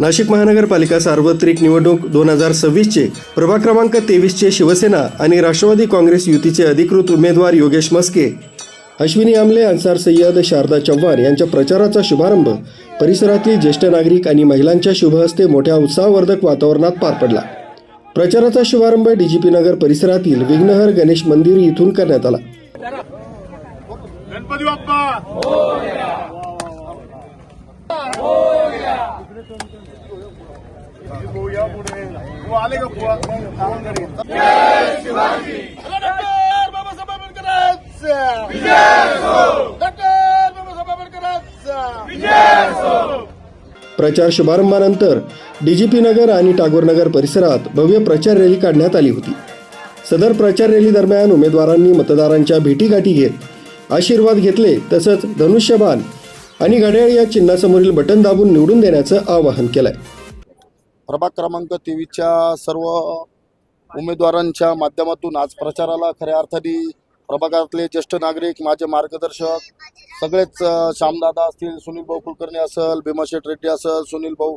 नाशिक महानगरपालिका सार्वत्रिक निवडणूक 2026चे प्रभाग क्रमांक 23चे शिवसेना आणि राष्ट्रवादी काँग्रेस युतीचे अधिकृत उमेदवार योगेश मस्के, अश्विनी आमले, अन्सार सय्यद, शारदा चव्हाण यांच्या प्रचाराचा शुभारंभ परिसरातील ज्येष्ठ नागरिक आणि महिलांच्या शुभहस्ते मोठ्या उत्साहवर्धक वातावरणात पार पडला। प्रचाराचा शुभारंभ डीजीपी नगर परिसरातील विघ्नहर गणेश मंदिर येथून करण्यात आला। गणपती बाप्पा आले का बुवा? जय शिवाजी, डॉक्टर बाबासाहेब आंबेडकरांचा विजय हो, डॉक्टर बाबासाहेब आंबेडकरांचा विजय हो। प्रचार शुभारंभानंतर डीजीपी नगर आणि टागोर नगर परिसरात भव्य प्रचार रॅली काढण्यात आली होती। सदर प्रचार रॅली दरम्यान उमेदवारांनी मतदारांच्या भेटीगाठी घेत आशीर्वाद घेतले, तसंच धनुष्यबाण आणि घड्याळ या चिन्हासमोरील बटन दाबून निवडून देण्याचं आवाहन केलंय। प्रभाग क्रमांक 23च्या सर्व उमेदवारांच्या माध्यमातून आज प्रचाराला खऱ्या अर्थाने प्रभागातले ज्येष्ठ नागरिक, माझे मार्गदर्शक सगळेच, श्यामदादा असतील, सुनील भाऊ कुलकर्णी असेल, भीमाशेठ रेड्डी असेल, सुनील भाऊ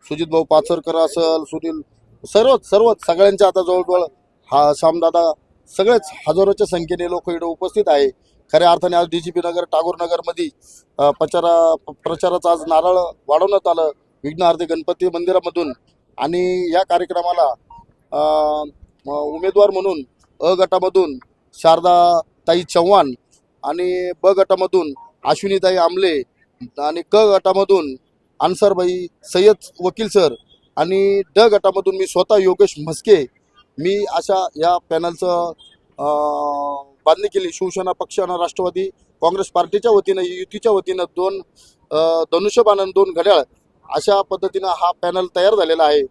सुजित भाऊ पाचरकर असेल, सुनील सर्वच सगळ्यांच्या आता जवळजवळ श्यामदादा सगळेच हजारोच्या संख्येने लोक इकडे उपस्थित आहे। खऱ्या अर्थाने आज डीजीपी नगर, टागोर नगरमध्ये प्रचाराचं आज नारळ वाढवण्यात आलं विघ्नहर्ते गणपती मंदिरामधून। आणि या कार्यक्रमाला उमेदवार म्हणून अ गटामधून शारदाताई चव्हाण आणि ब गटामधून अश्विनीताई आमले आणि क गटामधून अन्सारबाई सय्यद वकील सर आणि ड गटामधून मी स्वतः योगेश मस्के, मी अशा या पॅनलचं बांधणी केली। शिवसेना पक्ष आणि राष्ट्रवादी काँग्रेस पार्टीच्या वतीनं, युतीच्या वतीनं 2 धनुष्यबाण आणि 2 घड्याळ अशा पद्धतीनं हा पॅनल तयार झालेला आहे।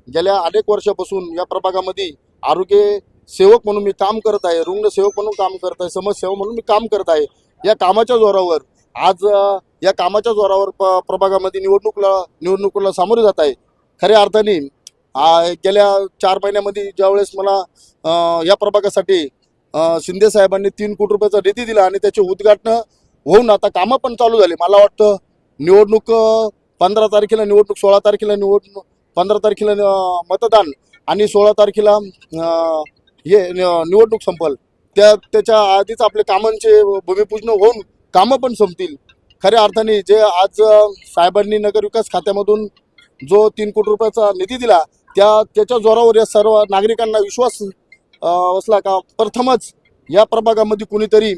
गेल्या अनेक वर्षापासून या प्रभागामध्ये आरोग्य सेवक म्हणून मी काम करत आहे, रुग्ण सेवक म्हणून काम करत आहे, समाजसेवक म्हणून मी काम करत आहे। या कामाच्या जोरावर आज या कामाच्या जोरावर प्रभागामध्ये निवडणुकीला सामोरे जात आहे। खऱ्या अर्थाने गेल्या 4 महिन्यामध्ये ज्यावेळेस मला या प्रभागासाठी शिंदे साहेबांनी 3 कोटी रुपयाचा निधी दिला आणि त्याचे उद्घाटन होऊन आता कामं पण चालू झाली। मला वाटतं निवडणूक 15 तारखेला निवडणूक, 16 तारखेला निवडणूक, 15 तारखेला मतदान आणि 16 तारखेला हे निवडणूक संपल, त्याच्या आधीच आपले कामांचे भूमिपूजन होऊन कामं पण संपतील। खऱ्या अर्थाने जे आज साहेबांनी नगर विकास खात्यामधून जो 3 कोटी रुपयाचा निधी दिला त्याच्या जोरावर या सर्व नागरिकांना विश्वास असला का प्रथमच या प्रभागामध्ये कुणीतरी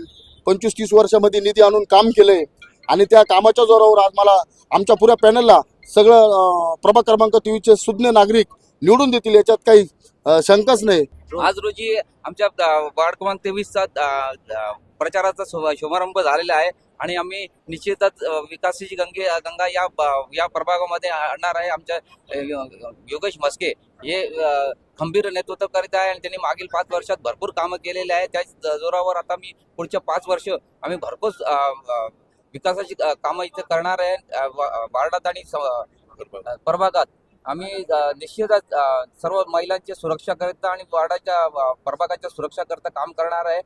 25-30 वर्षामध्ये निधी आणून काम केलंय आणि त्या कामाच्या जोरावर आज मला आमच्या पुऱ्या पॅनलला सगळं प्रभाग क्रमांक 23चे सुज्ञ नागरिक निवडून देतील, याच्यात काही शंकाच नाही। आज रोजी आमच्या वार्ड क्रमांक 23चा प्रचाराचा शुभारंभ झालेला आहे आणि आम्ही निश्चितच विकासाची गंगा या प्रभागामध्ये आणणार आहे। आमच्या योगेश मस्के हे खंबीर नेतृत्व करीत आहे आणि त्यांनी मागील 5 वर्षात भरपूर कामं केलेले आहे। त्याच जोरावर आता मी पुढच्या 5 वर्ष आम्ही भरपूर विकासाची कामं इथे करणार आहे। वार्डात आणि प्रभागात आम्ही निश्चितच सर्व महिलांची सुरक्षा करता आणि वार्डाच्या प्रभागाच्या सुरक्षा करता काम करणार आहे।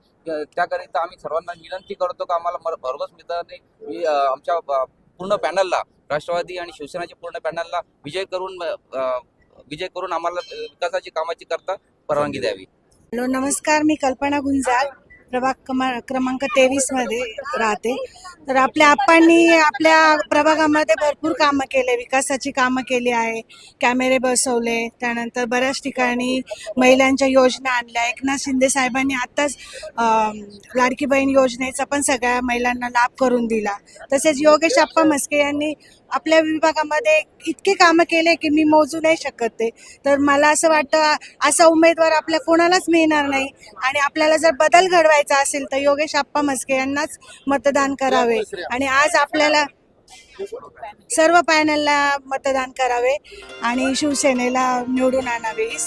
त्याकरिता आम्ही सर्वांना विनंती करतो की आम्हाला भरघोस मताने आमच्या पूर्ण पॅनलला, राष्ट्रवादी आणि शिवसेनाच्या पूर्ण पॅनलला विजय करून आम्हाला विकासाची कामाची करता परवानगी द्यावी। हॅलो, नमस्कार, मी कल्पना गुंजाळ, प्रभाग क्रमांक 23 मध्ये राहते। तर आपल्या आप्पांनी आपल्या प्रभागामध्ये भरपूर कामं केले, विकासाची कामं केली आहे, कॅमेरे बसवले, त्यानंतर बऱ्याच ठिकाणी महिलांच्या योजना आणल्या। एकनाथ शिंदे साहेबांनी आताच लाडकी बहीण योजनेचा पण सगळ्या महिलांना लाभ करून दिला। तसेच योगेश आप्पा मस्के यांनी आपल्या विभागामध्ये इतके कामं केले की मी मोजू नाही शकत ते। तर मला असं वाटतं असा उमेदवार आपल्या कोणालाच मिळणार नाही आणि आपल्याला जर बदल घडवायचा असेल तर योगेश आप्पा मस्के यांनाच मतदान करावे आणि आज आपल्याला सर्व पॅनलला मतदान करावे आणि शिवसेनेला निवडून आणावे, ही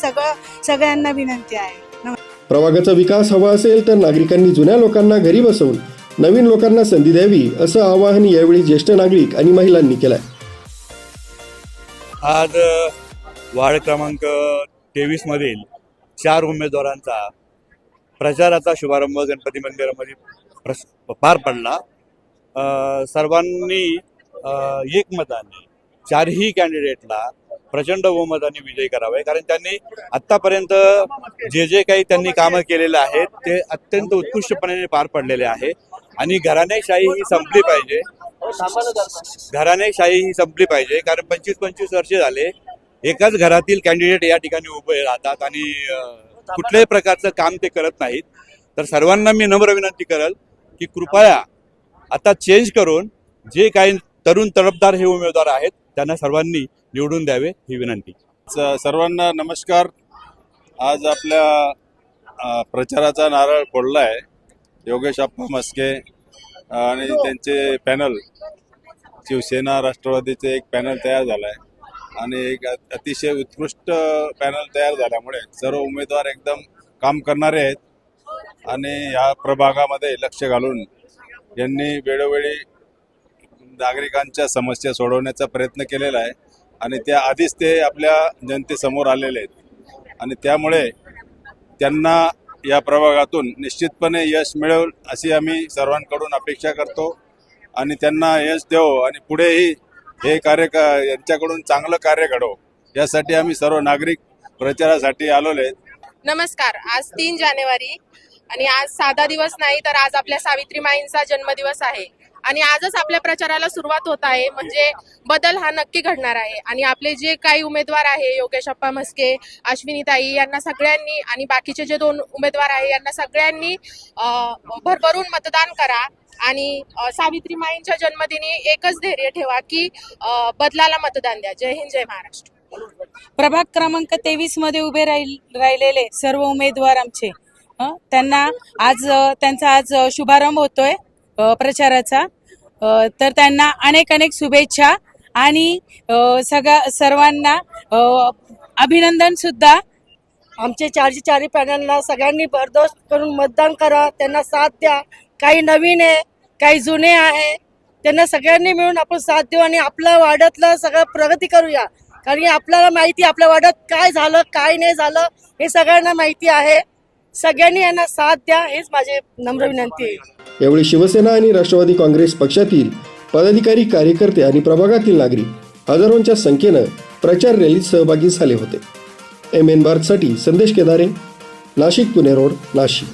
सगळ्यांना विनंती आहे। प्रभागाचा विकास हवा असेल तर नागरिकांनी जुन्या लोकांना घरी बसवून नवीन लोकांना संधी द्यावी, असं आवाहन यावेळी ज्येष्ठ नागरिक आणि महिलांनी केलंय। आज वार्ड क्रमांक 23 मधील 4 उमेदवारांचा प्रचाराचा शुभारंभ गणपती मंदिरामध्ये पार पडला। सर्वांनी एकमताने चारही कॅन्डिडेटला प्रचंड बहुमताने विजयी करावे, कारण त्यांनी आतापर्यंत जे जे काही त्यांनी कामं केलेलं आहेत ते अत्यंत उत्कृष्टपणे पार पडलेले आहे. आणि घराणेशाही ही संपली पाहिजे, घराणेशाही ही संपली पाहिजे, कारण 25-25 वर्षे झाले एकाच घरातील कॅन्डिडेट या ठिकाणी उभे राहतात आणि कुठल्याही प्रकारचं काम ते करत नाहीत. तर सर्वांना मी नम्र विनंती करेल की कृपया आता चेंज करून जे काही तरुण तडफदार हे उमेदवार आहेत त्यांना सर्वांनी निवडून द्यावे ही विनंती. सर्वांना नमस्कार. आज आपल्या प्रचाराचा नारळ फोडला आहे योगेश आप्पा मस्के आणि त्यांचे पॅनल, शिवसेना राष्ट्रवादीचे एक पॅनल तयार झाला आहे आणि एक अतिशय उत्कृष्ट पॅनल तयार झाल्यामुळे सर्व उमेदवार एकदम काम करणारे आहेत आणि या प्रभागामध्ये लक्ष घालून यांनी वेळोवेळी नागरिकांच्या समस्या सोडवण्याचा प्रयत्न केलेला आहे आणि त्या आधीच ते आपल्या जनतेसमोर आलेले आहेत आणि त्यामुळे त्यांना या प्रभागातून निश्चितपणे यश मिळेल अशी आम्ही सर्वांकडून अपेक्षा करतो आणि त्यांना यश देऊ आणि पुढेही हे यांच्याकडून चांगलं कार्य घडो यासाठी आम्ही सर्व नागरिक प्रचारासाठी आलेले आहेत. नमस्कार. आज 3 जानेवारी आणि आज साधा दिवस नाही तर आज आपल्या सावित्रीमाईंचा जन्मदिवस आहे आणि आजच आपल्या प्रचाराला सुरुवात होत आहे. म्हणजे बदल हा नक्की घडणार आहे आणि आपले जे काही उमेदवार आहे योगेश आप्पा मस्के, अश्विनीताई यांना सगळ्यांनी आणि बाकीचे जे 2 उमेदवार आहे यांना सगळ्यांनी भरभरून मतदान करा आणि सावित्रीमाईंच्या जन्मदिनी एकच धैर्य ठेवा की बदलाला मतदान द्या. जय हिंद, जय महाराष्ट्र. प्रभाग क्रमांक 23 मध्ये उभे राहिलेले सर्व उमेदवार आमचे त्यांना त्यांचा आज शुभारंभ होतोय प्रचाराचा. तर त्यांना अनेक शुभेच्छा आणि सर्वांना अभिनंदन सुद्धा. आमचे चारही पॅनलला सगळ्यांनी भरदोस करून मतदान करा, त्यांना साथ द्या. काही नवीन आहे, काही जुने आहे, त्यांना सगळ्यांनी मिळून आपण साथ देऊ आणि आपल्या वाड्यातलं सगळं प्रगती करूया. कारण आपल्याला माहिती आपल्या वाड्यात काय झालं काय नाही झालं हे सगळ्यांना माहिती आहे. सगळ्यांनी यांना साथ द्या हेच माझे नम्र विनंती आहे. यावेळी शिवसेना आणि राष्ट्रवादी काँग्रेस पक्षातील पदाधिकारी, कार्यकर्ते आणि प्रभागातील नागरिक हजारोंच्या संख्येनं प्रचार रॅलीत सहभागी झाले होते. MN भारतसाठी संदेश केदारे, नाशिक पुणे रोड, नाशिक.